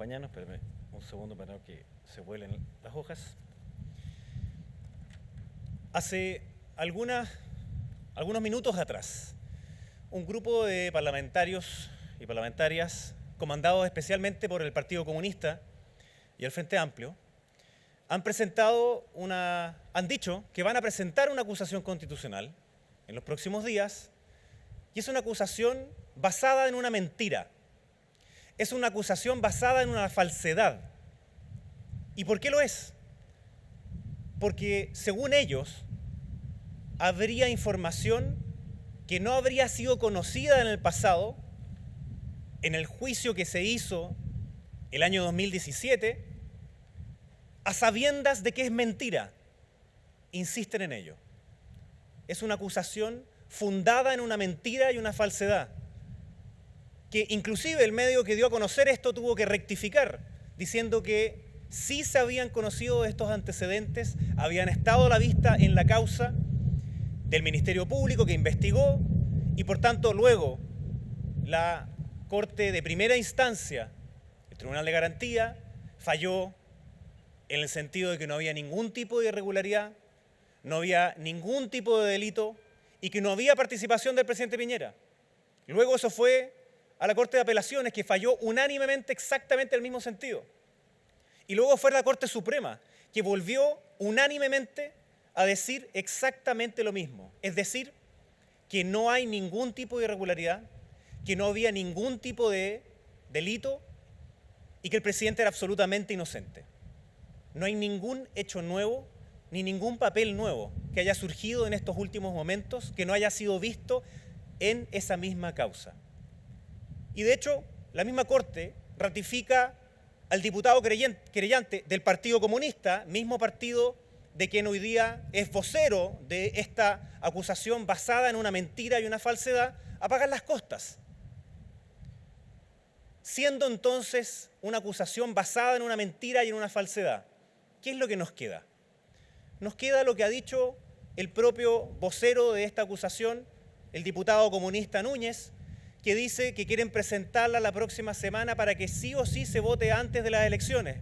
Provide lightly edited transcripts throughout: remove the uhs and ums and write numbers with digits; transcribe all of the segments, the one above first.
acompañarnos. Espérame un segundo para que se vuelen las hojas. Hace algunos minutos atrás, un grupo de parlamentarios y parlamentarias, comandados especialmente por el Partido Comunista y el Frente Amplio, han dicho que van a presentar una acusación constitucional en los próximos días, y es una acusación basada en una mentira. Es una acusación basada en una falsedad. ¿Y por qué lo es? Porque, según ellos, habría información que no habría sido conocida en el pasado, en el juicio que se hizo el año 2017, a sabiendas de que es mentira. Insisten en ello. Es una acusación fundada en una mentira y una falsedad, que inclusive el medio que dio a conocer esto tuvo que rectificar, diciendo que sí se habían conocido estos antecedentes, habían estado a la vista en la causa del Ministerio Público que investigó, y por tanto luego la Corte de Primera Instancia, el Tribunal de Garantía, falló en el sentido de que no había ningún tipo de irregularidad, no había ningún tipo de delito y que no había participación del presidente Piñera. Luego eso fue a la Corte de Apelaciones, que falló unánimemente exactamente en el mismo sentido. Y luego fue a la Corte Suprema, que volvió unánimemente a decir exactamente lo mismo. Es decir, que no hay ningún tipo de irregularidad, que no había ningún tipo de delito y que el presidente era absolutamente inocente. No hay ningún hecho nuevo ni ningún papel nuevo que haya surgido en estos últimos momentos que no haya sido visto en esa misma causa. Y de hecho, la misma Corte ratifica al diputado querellante del Partido Comunista, mismo partido de quien hoy día es vocero de esta acusación basada en una mentira y una falsedad, a pagar las costas. Siendo entonces una acusación basada en una mentira y en una falsedad, ¿qué es lo que nos queda? Nos queda lo que ha dicho el propio vocero de esta acusación, el diputado comunista Núñez, que dice que quieren presentarla la próxima semana para que sí o sí se vote antes de las elecciones.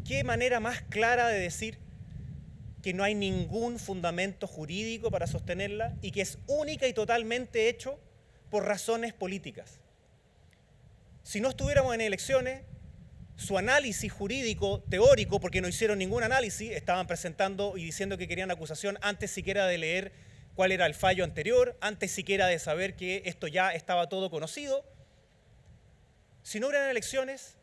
¿Qué manera más clara de decir que no hay ningún fundamento jurídico para sostenerla y que es única y totalmente hecho por razones políticas? Si no estuviéramos en elecciones, su análisis jurídico teórico, porque no hicieron ningún análisis, estaban presentando y diciendo que querían acusación antes siquiera de leer cuál era el fallo anterior, antes siquiera de saber que esto ya estaba todo conocido. Si no hubieran elecciones,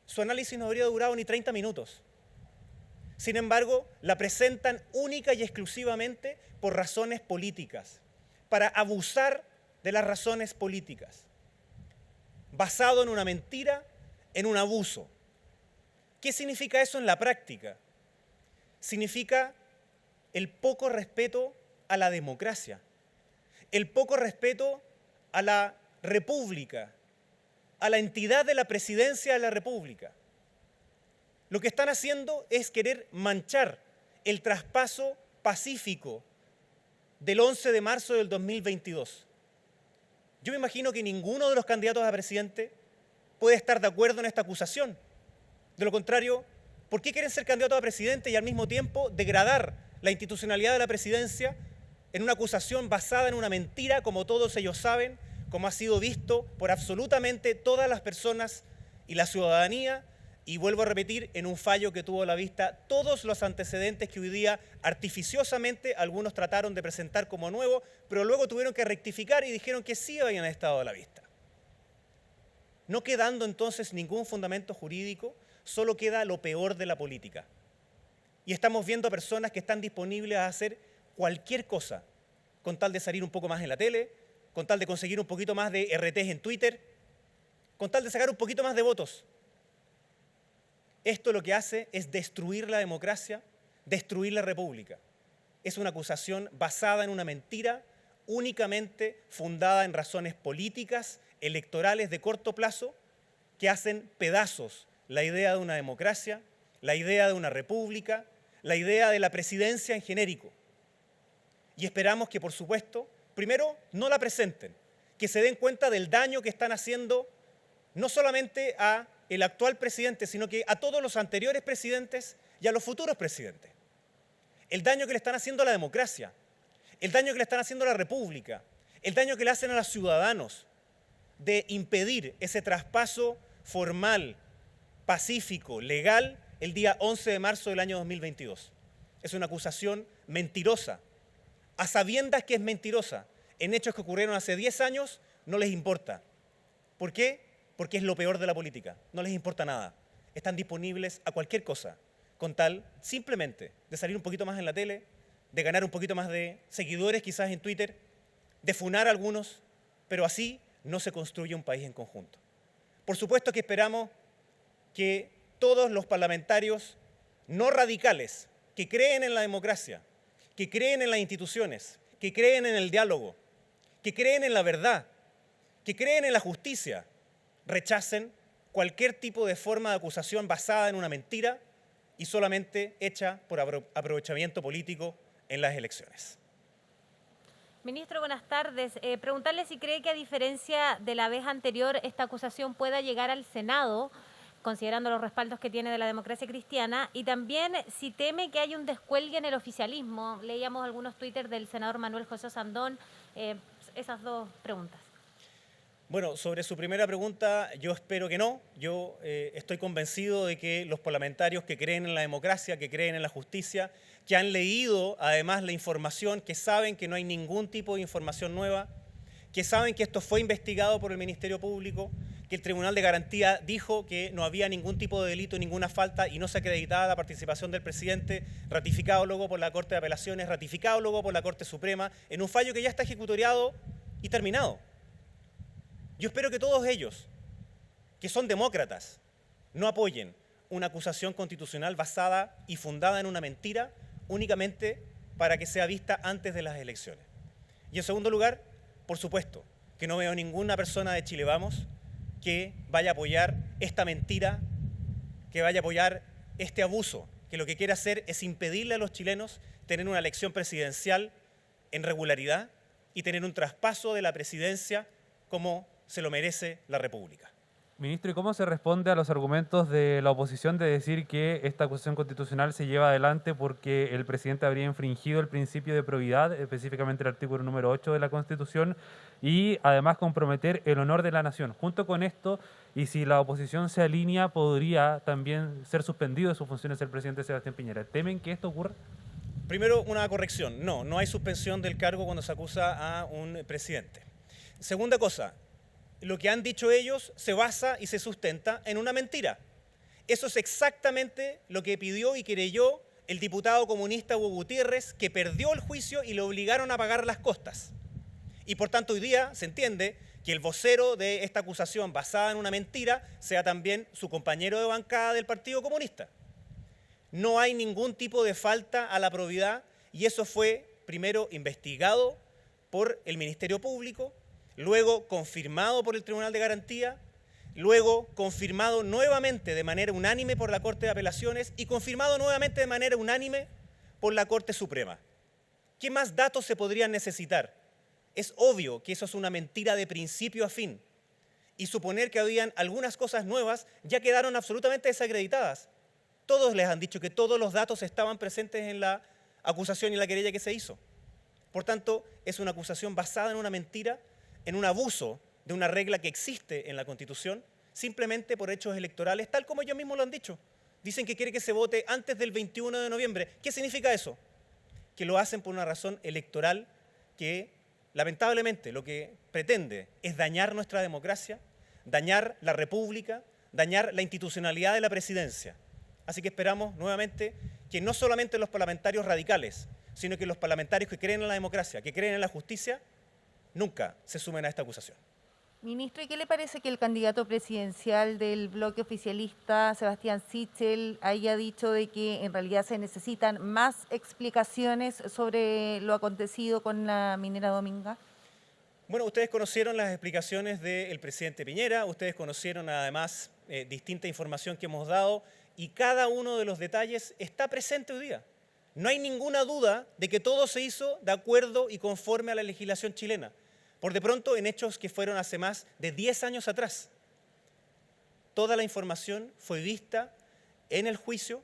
su análisis no habría durado ni 30 minutos. Sin embargo, la presentan única y exclusivamente por razones políticas, para abusar de las razones políticas, basado en una mentira, en un abuso. ¿Qué significa eso en la práctica? Significa el poco respeto a la democracia, el poco respeto a la República, a la entidad de la presidencia de la República. Lo que están haciendo es querer manchar el traspaso pacífico del 11 de marzo del 2022. Yo me imagino que ninguno de los candidatos a presidente puede estar de acuerdo en esta acusación. De lo contrario, ¿por qué quieren ser candidatos a presidente y al mismo tiempo degradar la institucionalidad de la presidencia en una acusación basada en una mentira, como todos ellos saben, como ha sido visto por absolutamente todas las personas y la ciudadanía? Y vuelvo a repetir, en un fallo que tuvo a la vista todos los antecedentes que hoy día artificiosamente algunos trataron de presentar como nuevos, pero luego tuvieron que rectificar y dijeron que sí habían estado a la vista. No quedando entonces ningún fundamento jurídico, solo queda lo peor de la política. Y estamos viendo a personas que están disponibles a hacer cualquier cosa con tal de salir un poco más en la tele, con tal de conseguir un poquito más de RTs en Twitter, con tal de sacar un poquito más de votos. Esto lo que hace es destruir la democracia, destruir la república. Es una acusación basada en una mentira, únicamente fundada en razones políticas, electorales de corto plazo, que hacen pedazos la idea de una democracia, la idea de una república, la idea de la presidencia en genérico. Y esperamos que, por supuesto, primero, no la presenten, que se den cuenta del daño que están haciendo no solamente a el actual presidente, sino que a todos los anteriores presidentes y a los futuros presidentes. El daño que le están haciendo a la democracia, el daño que le están haciendo a la República, el daño que le hacen a los ciudadanos de impedir ese traspaso formal, pacífico, legal, el día 11 de marzo del año 2022. Es una acusación mentirosa, a sabiendas que es mentirosa, en hechos que ocurrieron hace 10 años, no les importa. ¿Por qué? Porque es lo peor de la política, no les importa nada. Están disponibles a cualquier cosa, con tal simplemente de salir un poquito más en la tele, de ganar un poquito más de seguidores quizás en Twitter, de funar a algunos, pero así no se construye un país en conjunto. Por supuesto que esperamos que todos los parlamentarios no radicales que creen en la democracia, que creen en las instituciones, que creen en el diálogo, que creen en la verdad, que creen en la justicia, rechacen cualquier tipo de forma de acusación basada en una mentira y solamente hecha por aprovechamiento político en las elecciones. Ministro, buenas tardes. Preguntarle si cree que a diferencia de la vez anterior esta acusación pueda llegar al Senado, considerando los respaldos que tiene de la democracia cristiana, y también si teme que haya un descuelgue en el oficialismo. Leíamos algunos twitters del senador Manuel José Sandón. Esas dos preguntas. Bueno, sobre su primera pregunta, yo espero que no. Yo estoy convencido de que los parlamentarios que creen en la democracia, que creen en la justicia, que han leído además la información, que saben que no hay ningún tipo de información nueva, que saben que esto fue investigado por el Ministerio Público, que el Tribunal de Garantía dijo que no había ningún tipo de delito, ninguna falta y no se acreditaba la participación del presidente, ratificado luego por la Corte de Apelaciones, ratificado luego por la Corte Suprema, en un fallo que ya está ejecutoriado y terminado. Yo espero que todos ellos, que son demócratas, no apoyen una acusación constitucional basada y fundada en una mentira únicamente para que sea vista antes de las elecciones. Y en segundo lugar, por supuesto, que no veo ninguna persona de Chile Vamos que vaya a apoyar esta mentira, que vaya a apoyar este abuso, que lo que quiere hacer es impedirle a los chilenos tener una elección presidencial en regularidad y tener un traspaso de la presidencia como se lo merece la República. Ministro, ¿y cómo se responde a los argumentos de la oposición de decir que esta acusación constitucional se lleva adelante porque el presidente habría infringido el principio de probidad, específicamente el artículo número 8 de la Constitución, y además comprometer el honor de la nación? Junto con esto, y si la oposición se alinea, podría también ser suspendido de sus funciones el presidente Sebastián Piñera. ¿Temen que esto ocurra? Primero, una corrección. No hay suspensión del cargo cuando se acusa a un presidente. Segunda cosa, lo que han dicho ellos se basa y se sustenta en una mentira. Eso es exactamente lo que pidió y creyó el diputado comunista Hugo Gutiérrez, que perdió el juicio y le obligaron a pagar las costas. Y por tanto hoy día se entiende que el vocero de esta acusación basada en una mentira sea también su compañero de bancada del Partido Comunista. No hay ningún tipo de falta a la probidad y eso fue primero investigado por el Ministerio Público, luego confirmado por el Tribunal de Garantía, luego confirmado nuevamente de manera unánime por la Corte de Apelaciones y confirmado nuevamente de manera unánime por la Corte Suprema. ¿Qué más datos se podrían necesitar? Es obvio que eso es una mentira de principio a fin y suponer que habían algunas cosas nuevas ya quedaron absolutamente desacreditadas. Todos les han dicho que todos los datos estaban presentes en la acusación y la querella que se hizo. Por tanto, es una acusación basada en una mentira, en un abuso de una regla que existe en la Constitución, simplemente por hechos electorales, tal como ellos mismos lo han dicho. Dicen que quiere que se vote antes del 21 de noviembre. ¿Qué significa eso? Que lo hacen por una razón electoral que, lamentablemente, lo que pretende es dañar nuestra democracia, dañar la República, dañar la institucionalidad de la presidencia. Así que esperamos nuevamente que no solamente los parlamentarios radicales, sino que los parlamentarios que creen en la democracia, que creen en la justicia, nunca se sumen a esta acusación. Ministro, ¿y qué le parece que el candidato presidencial del bloque oficialista, Sebastián Sichel, haya dicho de que en realidad se necesitan más explicaciones sobre lo acontecido con la minera Dominga? Bueno, ustedes conocieron las explicaciones del presidente Piñera, ustedes conocieron además distinta información que hemos dado y cada uno de los detalles está presente hoy día. No hay ninguna duda de que todo se hizo de acuerdo y conforme a la legislación chilena. Por de pronto en hechos que fueron hace más de 10 años atrás. toda la información fue vista en el juicio,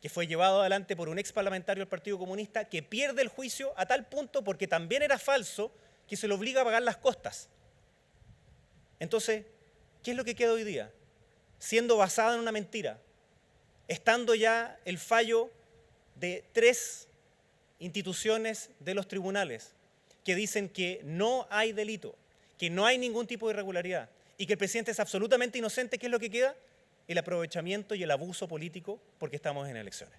que fue llevado adelante por un ex parlamentario del Partido Comunista, que pierde el juicio a tal punto, porque también era falso, que se le obliga a pagar las costas. Entonces, ¿qué es lo que queda hoy día? Siendo basada en una mentira, estando ya el fallo de 3 instituciones de los tribunales que dicen que no hay delito, que no hay ningún tipo de irregularidad y que el presidente es absolutamente inocente, ¿qué es lo que queda? El aprovechamiento y el abuso político porque estamos en elecciones.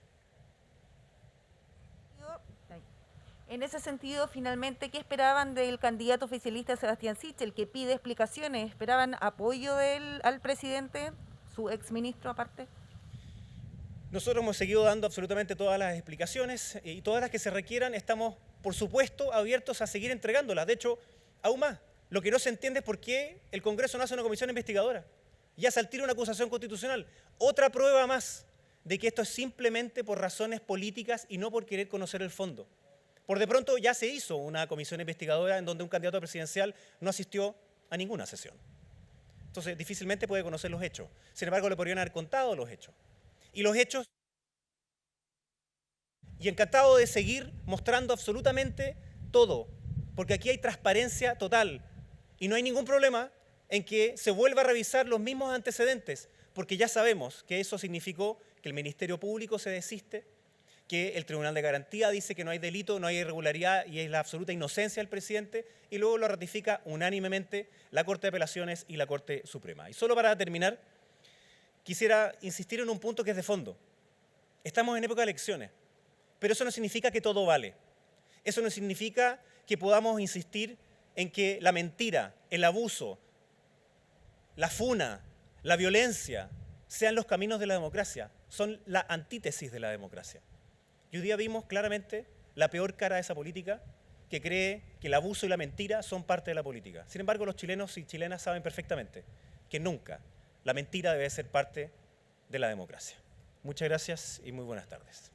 En ese sentido, finalmente, ¿qué esperaban del candidato oficialista Sebastián Sichel, que pide explicaciones? ¿Esperaban apoyo de él al presidente, su exministro aparte? Nosotros hemos seguido dando absolutamente todas las explicaciones y todas las que se requieran. Estamos, por supuesto, abiertos a seguir entregándolas. De hecho, aún más, lo que no se entiende es por qué el Congreso no hace una comisión investigadora. Ya se al tiro una acusación constitucional. Otra prueba más de que esto es simplemente por razones políticas y no por querer conocer el fondo. Por de pronto ya se hizo una comisión investigadora en donde un candidato presidencial no asistió a ninguna sesión. Entonces, difícilmente puede conocer los hechos. Sin embargo, le podrían haber contado los hechos. Y los hechos... Y encantado de seguir mostrando absolutamente todo, porque aquí hay transparencia total y no hay ningún problema en que se vuelva a revisar los mismos antecedentes, porque ya sabemos que eso significó que el Ministerio Público se desiste, que el Tribunal de Garantía dice que no hay delito, no hay irregularidad y es la absoluta inocencia del presidente, y luego lo ratifica unánimemente la Corte de Apelaciones y la Corte Suprema. Y solo para terminar, quisiera insistir en un punto que es de fondo. Estamos en época de elecciones, pero eso no significa que todo vale. Eso no significa que podamos insistir en que la mentira, el abuso, la funa, la violencia sean los caminos de la democracia, son la antítesis de la democracia. Y hoy día vimos claramente la peor cara de esa política, que cree que el abuso y la mentira son parte de la política. Sin embargo, los chilenos y chilenas saben perfectamente que nunca la mentira debe ser parte de la democracia. Muchas gracias y muy buenas tardes.